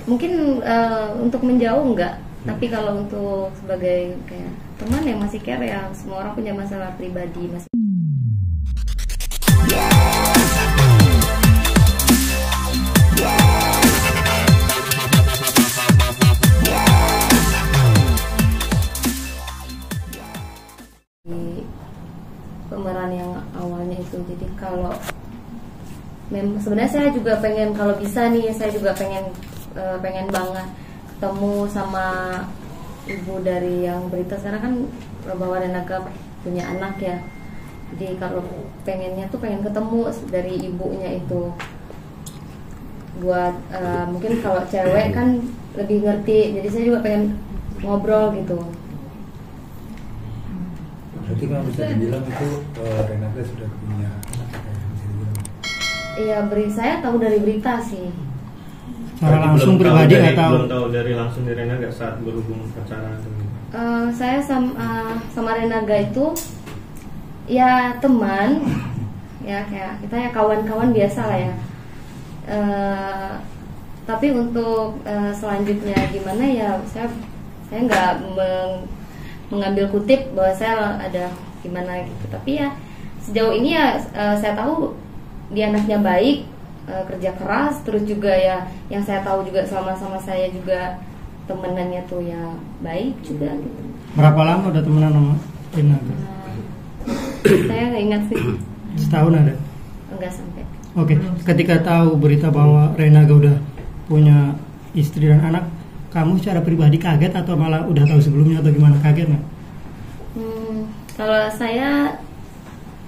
Mungkin untuk menjauh enggak, tapi kalau untuk sebagai kayak teman yang masih care ya, semua orang punya masalah pribadi masih. Pemeran yang awalnya itu, jadi kalau sebenarnya saya juga pengen, kalau bisa nih saya juga pengen banget ketemu sama ibu dari yang berita sekarang kan, bahwa Renaga punya anak ya. Jadi kalau pengennya tuh pengen ketemu dari ibunya itu, buat mungkin kalau cewek kan lebih ngerti, jadi saya juga pengen ngobrol gitu. Berarti kalau bisa dibilang itu Renaga sudah punya anak, bisa dibilang. Iya, saya tahu dari berita sih. Secara langsung pribadi nggak tahu. Belum tahu dari langsung dari Renaga saat berhubung pacaran. Saya sama Renaga itu ya teman, ya kayak kita ya kawan-kawan biasa lah ya. Tapi untuk selanjutnya gimana ya, saya nggak mengambil kutip bahwa saya ada gimana gitu. Tapi ya sejauh ini ya saya tahu dia anaknya baik, kerja keras, terus juga ya yang saya tahu juga sama saya juga temenannya tuh ya baik juga gitu. Berapa lama udah temenan sama Renaga? Saya nggak ingat sih. Setahun ada? Enggak sampai. Oke, ketika tahu berita bahwa Renaga udah punya istri dan anak, kamu secara pribadi kaget atau malah udah tahu sebelumnya atau gimana, kaget nggak? Kalau saya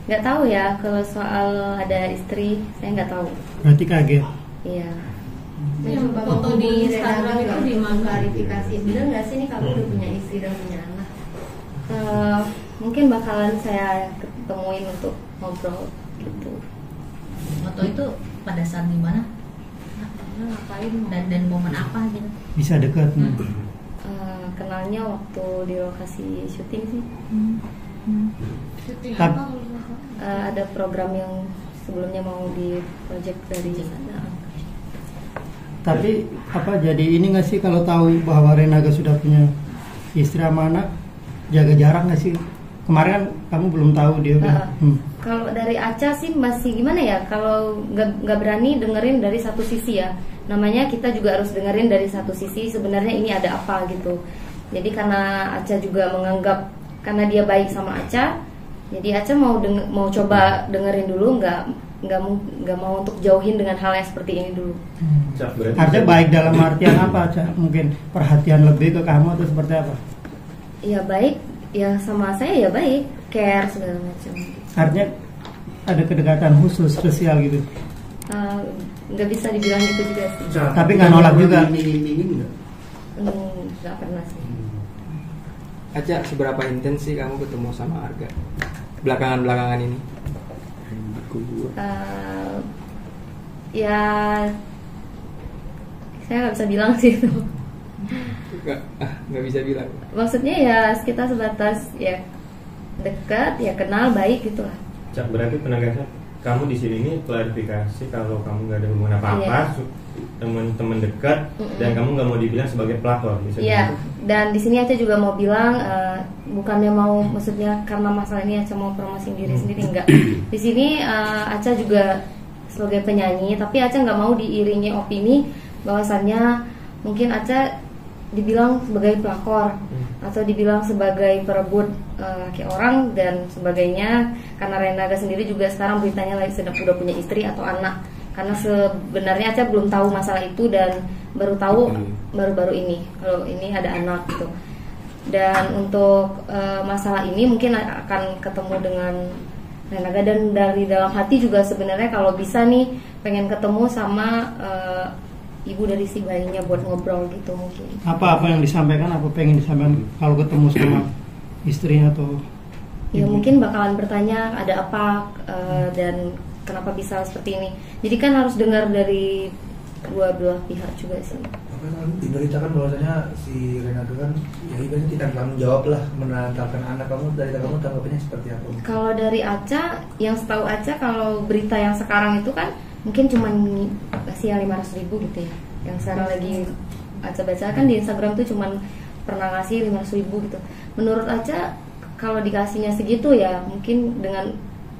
nggak tahu ya, kalau soal ada istri saya nggak tahu. Berarti kaget? Iya. Yang foto di Instagram itu di mana? Klarifikasi, bener nggak sih nih kamu udah punya istri dan punya anak? Mungkin bakalan saya ketemuin untuk ngobrol gitu. Foto itu pada saat di mana? Ngapain? Dan momen apa gitu? Bisa dekat nih. Kenalnya waktu di lokasi syuting sih. Syuting apa? Ada program yang sebelumnya mau di project dari sana. Tapi apa jadi ini nggak sih kalau tahu bahwa Renaga sudah punya istri sama anak, jaga jarak nggak sih? Kemarin kan kamu belum tahu dia udah. Kalau dari Aca sih masih gimana ya? Kalau nggak berani dengerin dari satu sisi ya. Namanya kita juga harus dengerin dari satu sisi. Sebenarnya ini ada apa gitu. Jadi karena Aca juga menganggap karena dia baik sama Aca, jadi Aca mau coba dengerin dulu, nggak mau untuk jauhin dengan hal yang seperti ini dulu. Artinya baik dalam artian apa, Aca? Mungkin perhatian lebih ke kamu atau seperti apa? Ya baik, ya sama saya ya baik, care segala macam. Artinya ada kedekatan khusus spesial gitu. Nggak bisa dibilang gitu juga sih. Tapi nggak nolak juga. Nggak pernah sih. Aca, seberapa intens sih kamu ketemu sama Arga belakangan ini? Ya saya nggak bisa bilang sih itu. Nggak bisa bilang. Maksudnya ya kita sebatas ya dekat, ya kenal, baik gitu lah. Cak, berarti penegasan kamu di sini ini klarifikasi kalau kamu nggak ada hubungan apa-apa, teman-teman dekat, dan kamu nggak mau dibilang sebagai pelakor. Iya. Dan di sini Aca juga mau bilang bukannya mau, maksudnya karena masalah ini Aca mau promosi diri sendiri, enggak. Di sini Aca juga sebagai penyanyi, tapi Aca nggak mau diiringi opini bahwasannya mungkin Aca dibilang sebagai pelakor atau dibilang sebagai perebut laki orang dan sebagainya, karena Renaga sendiri juga sekarang beritanya lagi sedang udah punya istri atau anak. Karena sebenarnya Aca belum tahu masalah itu dan baru tahu baru-baru ini kalau ini ada anak gitu. Dan untuk masalah ini mungkin akan ketemu dengan Renaga, dan dari dalam hati juga sebenarnya kalau bisa nih pengen ketemu sama ibu dari si bayinya buat ngobrol gitu mungkin. Apa yang disampaikan, apa pengen disampaikan kalau ketemu sama istrinya atau ya mungkin bakalan bertanya ada apa dan kenapa bisa seperti ini. Jadi kan harus dengar dari dua belah pihak juga sih. Diberitakan bahwasanya si Renaga kan ya ibaratnya tidak bertanggung jawab lah menantarkan anak kamu, dari kamu tanggapannya seperti apa? Kalau dari Aca, yang setahu Aca kalau berita yang sekarang itu kan mungkin cuma kasih yang 500.000 gitu ya. yang sekarang lagi Aca baca kan di Instagram tuh cuman pernah ngasih 500.000 gitu. Menurut Aca kalau dikasihnya segitu ya mungkin dengan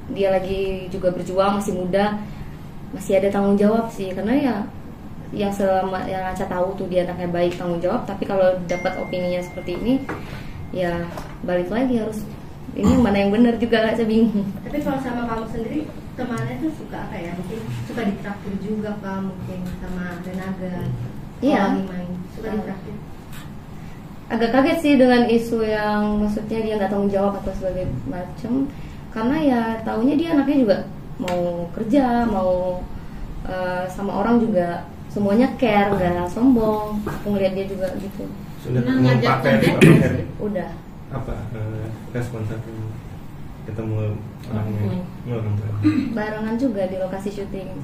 dia lagi juga berjuang, masih muda, masih ada tanggung jawab sih, karena ya yang selama yang Aca tahu tuh dia anaknya baik, tanggung jawab. Tapi kalau dapat opininya seperti ini ya balik lagi, harus ini mana yang benar juga Aca bingung. Tapi kalau sama kamu sendiri temannya tuh suka apa ya? Mungkin suka ditraktir juga Kak, mungkin sama Renaga. Iya. Lagi main suka ditraktir. Agak kaget sih dengan isu yang maksudnya dia nggak tanggung jawab atau segala macam, karena ya taunya dia anaknya juga mau kerja, mau sama orang juga semuanya care, nggak sombong. Aku ngeliat dia juga gitu. Sudah Nah, ketemu ngajak Pak Ferry, konten. Pak Ferry Udah. apa respon saat ketemu orangnya? Orang tua. Barengan juga di lokasi syuting.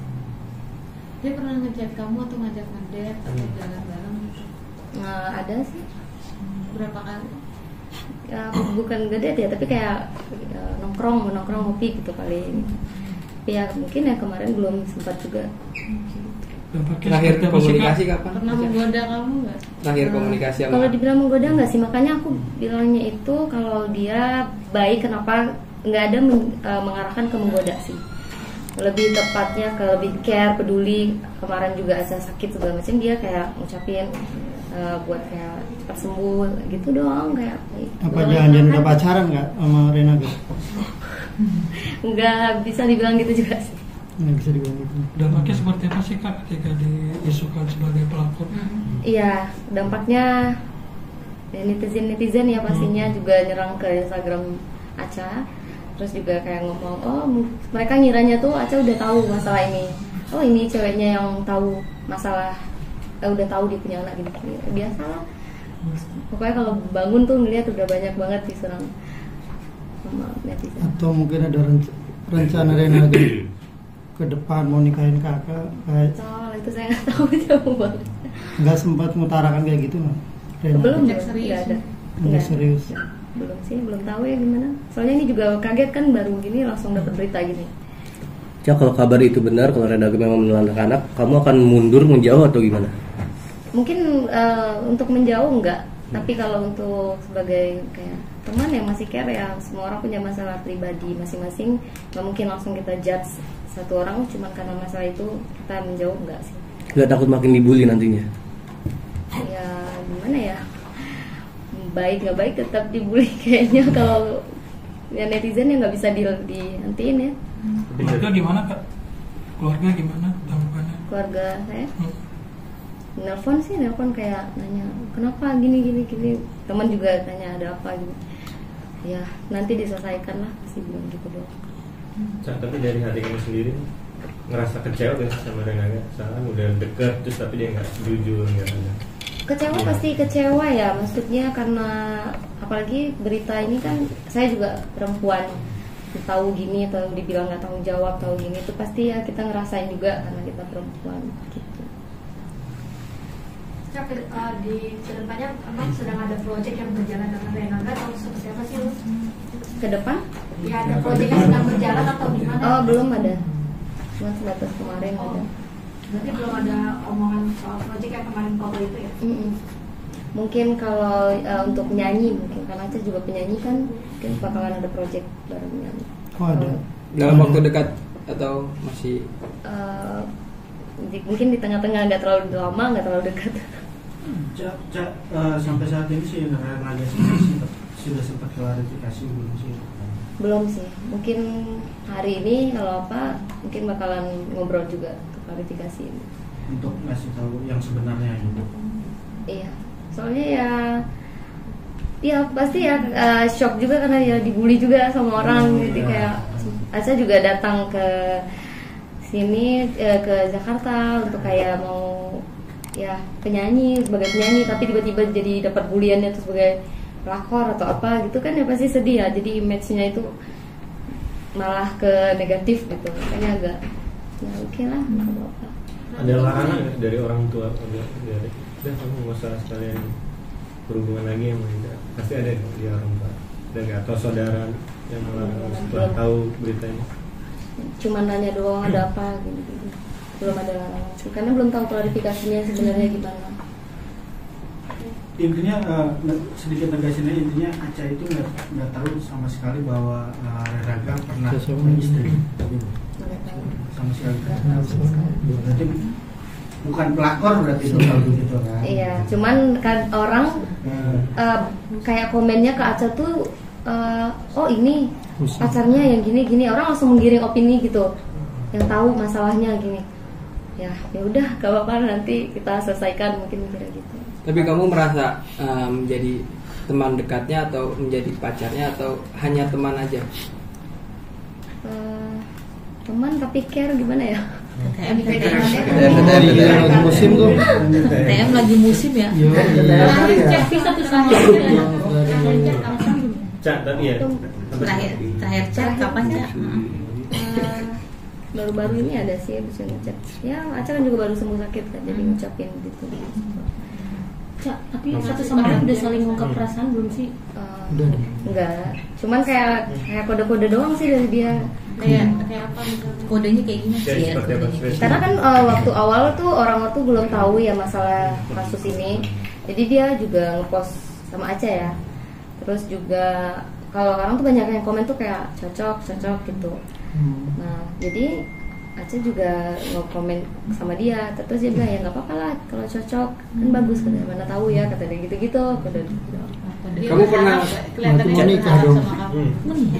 Dia pernah ngechat kamu atau ngajak ngedate atau jalan bareng gitu? Nah, ada sih. Berapa kali? Ya, bukan gede ya, tapi kayak nongkrong ngopi gitu kali. Tapi ya mungkin ya kemarin belum sempat juga. Terakhir komunikasi kapan? Pernah menggoda kamu nggak? Terakhir komunikasi sama Kalau dibilang menggoda nggak sih, makanya aku bilangnya itu kalau dia baik, kenapa nggak ada mengarahkan ke menggoda sih. Lebih tepatnya ke lebih care, peduli. Kemarin juga Aca sakit segala macam, dia kayak ngucapin buat kayak cepat sembuh gitu doang, kayak Apa jangan-jangan udah pacaran nggak sama Renaga? nggak bisa dibilang gitu juga sih. Nggak bisa dibilang gitu. Dampaknya seperti apa sih Kak ketika diisukan sebagai pelakor? Iya, dampaknya ya netizen ya pastinya juga nyerang ke Instagram Aca. Terus juga kayak ngomong, oh mereka ngiranya tuh Aca udah tahu masalah ini. Oh ini ceweknya yang tahu masalah, udah tahu dia punya anak gitu. Biasa lah. Pokoknya kalau bangun tuh ngeliat udah banyak banget diserang sama netizen. Atau mungkin ada rencana Renaga ke depan mau nikahin kakak, kayak Soal itu saya nggak tahu jauh banget. nggak sempat mengutarakan kayak gitu nggak? Renaga? Belum, Nggak serius. nggak ada. Nggak serius. Belum sih, belum tahu ya gimana. Soalnya ini juga kaget kan, baru gini langsung dapat berita gini. Ya kalau kabar itu benar, kalau Renaga memang menelan anak, kamu akan mundur menjauh atau gimana? Mungkin untuk menjauh enggak, tapi kalau untuk sebagai kayak teman yang masih care ya, semua orang punya masalah pribadi masing-masing, nggak mungkin langsung kita judge satu orang cuma karena masalah itu kita menjauh, enggak sih. Nggak takut makin dibully nantinya? Ya gimana ya, baik nggak baik tetap dibully kayaknya. Kalau ya netizen yang nggak bisa dihentiin ya. Keluarga gimana Kak? Keluarga gimana tanggapannya? Keluarga saya nelpon kayak nanya kenapa gini. Teman juga tanya ada apa gitu. Ya nanti diselesaikan lah, pasti bilang gitu doang. Tapi dari hati kamu sendiri ngerasa kecewa gak sih sama Renaga? Soalnya udah deket terus tapi dia nggak jujur, nggak ada. Kecewa pasti kecewa ya, maksudnya karena apalagi berita ini kan saya juga perempuan, tahu gini atau dibilang nggak tanggung jawab, tahu gini itu pasti ya kita ngerasain juga karena kita perempuan gitu. Di kedepannya emang sedang ada proyek yang berjalan dengan Renaga atau seperti apa sih? Ke depan? Ya ada proyek yang sedang berjalan atau gimana? Oh belum ada, cuma sebatas kemarin ada. Berarti belum ada omongan soal proyek yang kemarin foto itu ya? Mungkin kalau untuk penyanyi, mungkin karena Aca juga penyanyi kan, mungkin bakalan ada project bareng nyanyi. Oh ada. dalam waktu dekat atau masih Mungkin di tengah-tengah, nggak terlalu lama, nggak terlalu dekat. Sampai saat ini sih Renaga sendiri sudah sempat klarifikasi belum sih? Belum sih, mungkin hari ini kalau apa mungkin bakalan ngobrol juga untuk klarifikasi ini. Untuk ngasih tahu yang sebenarnya gitu. Iya, soalnya ya pasti ya shock juga karena ya dibully juga sama orang. Jadi kayak Aca juga datang ke sini ke Jakarta untuk kayak mau ya sebagai penyanyi, tapi tiba-tiba jadi dapat buliannya tuh sebagai pelakor atau apa gitu kan, ya pasti sedih ya. Jadi image-nya itu malah ke negatif gitu, makanya agak ya oke lah, nggak apa-apa. Ada larangan nggak dari orang tua? Udah kamu nggak usah sekalian berhubungan lagi sama dia. Pasti ada di orang tua. Dan nggak, atau saudara yang melarang setelah tahu beritanya? Cuma nanya doang ada apa gitu. belum ada karena belum tahu klarifikasinya sebenarnya gimana. Intinya sedikit tegasin aja, intinya Aca itu nggak tahu sama sekali bahwa Renaga pernah istri, sama sekali. Berarti bukan pelakor berarti itu kalau gitu kan? Iya, cuman kan orang kayak komennya ke Aca tuh, oh ini pacarnya yang gini-gini, orang langsung menggiring opini gitu, yang tahu masalahnya gini. Ya udah, gak apa-apa, nanti kita selesaikan, mungkin kira gitu. Tapi kamu merasa menjadi teman dekatnya atau menjadi pacarnya atau hanya teman aja? Teman tapi care gimana ya? TM lagi musim tuh. TM lagi musim ya. Cek bisa tuh sama. Cak, tapi ya Terakhir chat kapan Cak? Baru-baru ini ada sih bisa ngechat. Ya, Aca kan juga baru sembuh sakit kan, jadi ngucapin gitu. Cak, tapi satu sama lain udah saling ngungkap perasaan belum sih? Enggak, cuman kayak kode-kode doang sih dari dia. Kayak apa? Kodenya kayak gimana sih ya? Karena kan waktu awal tuh orang tuh belum tahu ya masalah kasus ini, jadi dia juga ngepost sama Aca ya. Terus juga kalau orang tuh banyak yang komen tuh kayak cocok gitu. Nah jadi Aca juga nge-komen sama dia, terus dia bilang ya nggak apa-apa lah kalau cocok, kan bagus, kata mana tahu ya, kata dia gitu-gitu. Kamu pernah kelihatannya menikah dong?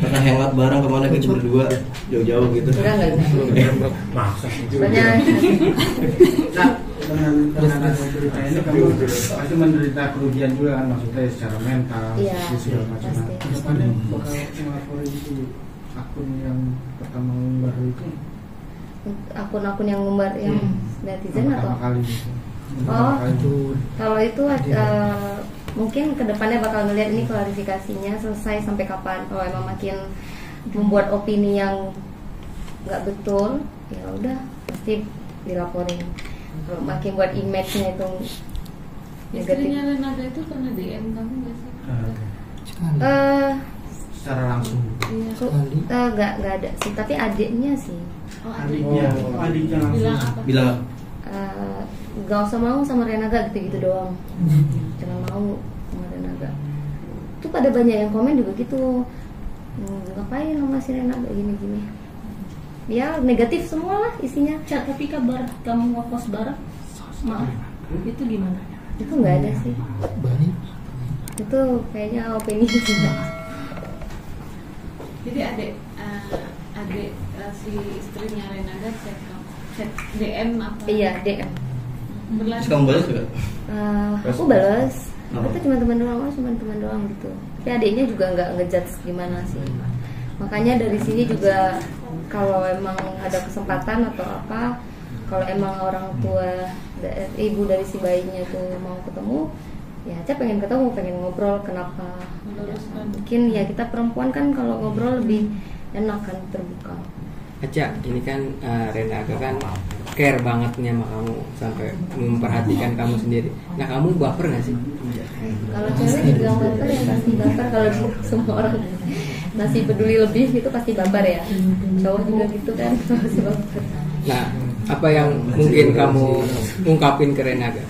Pernah hangout bareng kemana gitu berdua jauh-jauh gitu? Enggak. Masa Banyak. Nah, dengan cerita ini kamu pasti menderita kerugian juga kan, maksudnya secara mental, Iya, segala macam. pasti. Kedepannya bakal ngelaporin itu akun yang pertama baru itu, Akun-akun yang ngumbar yang netizen atau? pertama kali gitu. Oh, kalau itu mungkin kedepannya bakal ngeliat ini klarifikasinya selesai sampai kapan. Kalau emang makin membuat opini yang nggak betul, ya udah pasti dilaporin. Kalau makin buat image-nya itu negatif. Istrinya Renaga itu pernah DM kamu nggak sih? Secara langsung. Iya. Nggak ada sih, tapi adiknya sih. Oh, Adiknya langsung. bilang apa? Bilang Gak usah mau sama Renaga gitu doang. Jangan mau sama Renaga. Itu pada banyak yang komen juga gitu. Ngapain sama si Renaga gini-gini. Ya negatif semua lah isinya. Cak, tapi kabar kamu ngepost bareng, maaf, itu gimana? Itu nggak ada sih. Balik. Itu kayaknya opini juga. Jadi adik si istrinya Renaga chat DM apa? Iya DM. Terus kamu balas juga? Aku balas. Itu cuma teman doang gitu. Tapi adiknya juga nggak ngejudge gimana sih. Makanya dari sini juga kalau emang ada kesempatan atau apa, kalau emang orang tua ibu dari si bayinya itu mau ketemu, ya Aca pengen ketemu, pengen ngobrol kenapa. Mungkin ya kita perempuan kan kalau ngobrol lebih enak kan, terbuka. Aca, ini kan Renaga kan care banget nih sama kamu sampai memperhatikan kamu sendiri. Nah, kamu baper nggak sih? Kalau cewek dibilang baper ya pasti baper. Kalau semua orang masih peduli lebih itu pasti baper ya. Cowok juga gitu kan pasti baper. Nah, apa yang mungkin kamu ungkapin ke Renaga?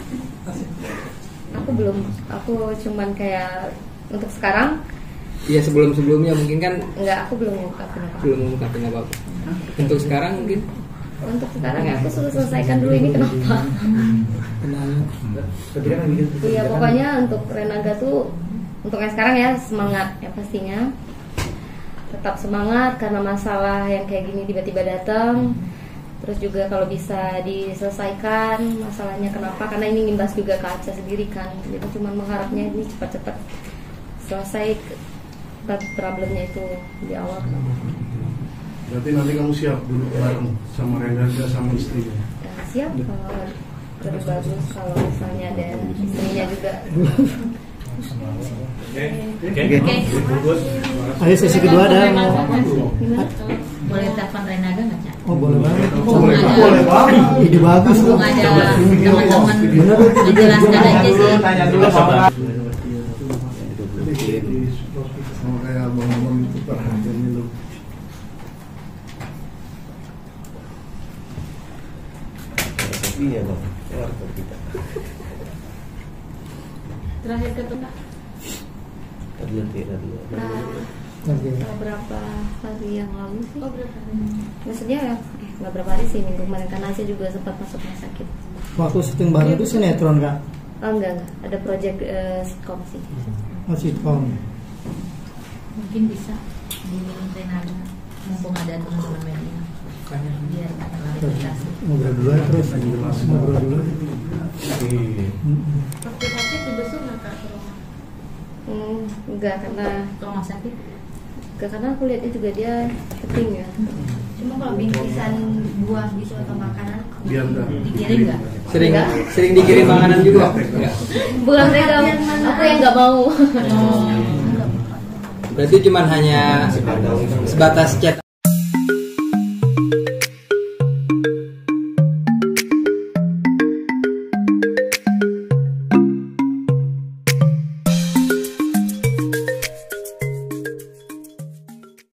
Aku cuman kayak untuk sekarang. Iya, sebelumnya mungkin kan Enggak, aku belum ngungkapin apa. belum mengungkapin apa-apa. Untuk sekarang mungkin? Untuk sekarang aku suruh selesaikan dulu ini kenapa. Iya, pokoknya untuk Renaga tuh untuk yang sekarang ya semangat ya pastinya. Tetap semangat karena masalah yang kayak gini tiba-tiba datang. Terus juga kalau bisa diselesaikan masalahnya kenapa, karena ini ngimbas juga ke Aca sendiri kan. Jadi cuma mengharapnya ini cepat-cepat selesai problemnya itu di awal. Berarti nanti kamu siap duduk bareng sama Renaga sama istrinya? Ya, siap kalau lebih bagus kalau misalnya ada istrinya juga. Oke. Ayo sesi kedua ada. Boleh telepon Renaga nggak Cak? Oh boleh banget. Boleh banget. Ide bagus tuh. Ada teman-teman menjelaskan aja sih. Tanya dulu sama Sama kayak abang-abang itu perhatian itu. Iya bang, warkop kita. Terakhir ketemu beberapa hari yang lalu sih. Maksudnya nggak berapa hari sih, minggu kemarin karena Aca juga sempat masuk rumah sakit. Waktu syuting baru itu sinetron kak? Oh enggak, ada project sitcom sih. Oh sitcom. mungkin bisa di Renaga mumpung ada teman-teman media biar klarifikasi. Ngobrol dulu terus ngobrol dulu. Waktu sakit dibesuk nggak kak ke rumah? Enggak, karena Ke rumah sakit? enggak, karena aku lihatnya juga dia keting ya. Cuma kalau bingkisan buah gitu atau makanan Dikirim nggak? Sering dikirim makanan juga? Enggak. Bukan mereka, aku yang nggak mau. Berarti cuman hanya sebatas chat